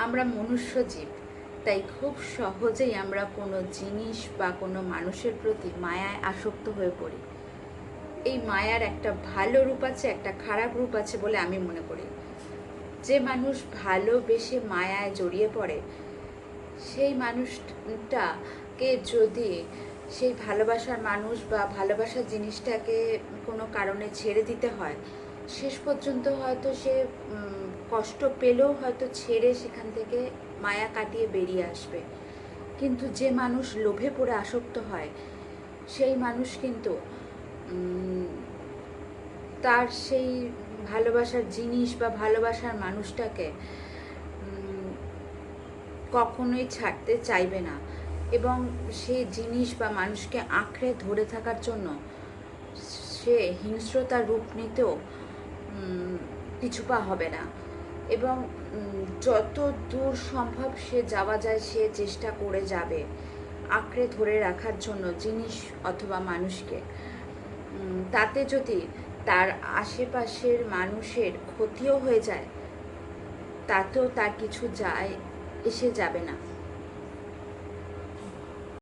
আমরা মনুষ্য জীব, তাই খুব সহজেই আমরা কোনো জিনিস বা কোনো মানুষের প্রতি মায়ায় আসক্ত হয়ে পড়ি। এই মায়ার একটা ভালো রূপ আছে, একটা খারাপ রূপ আছে বলে আমি মনে করি। যে মানুষ ভালোবেসে মায়ায় জড়িয়ে পড়ে, সেই মানুষটাকে যদি সেই ভালোবাসার মানুষ বা ভালোবাসার জিনিসটাকে কোনো কারণে ছেড়ে দিতে হয়, শেষ পর্যন্ত হয়তো সে কষ্ট পেলেও হয়তো ছেড়ে সেখান থেকে মায়া কাটিয়ে বেরিয়ে আসবে। কিন্তু যে মানুষ লোভে পড়ে আসক্ত হয়, সেই মানুষ কিন্তু তার সেই ভালোবাসার জিনিস বা ভালোবাসার মানুষটাকে কখনোই ছাড়তে চাইবে না, এবং সেই জিনিস বা মানুষকে আঁকড়ে ধরে থাকার জন্য সে হিংস্রতার রূপ নিতেও পিছুপা হবে না, এবং যত দূর সম্ভব সে যাওয়া যায় সে চেষ্টা করে যাবে আঁকড়ে ধরে রাখার জন্য জিনিস অথবা মানুষকে। তাতে যদি তার আশেপাশের মানুষের ক্ষতিও হয়ে যায়, তাতেও তার কিছু যায় এসে যাবে না।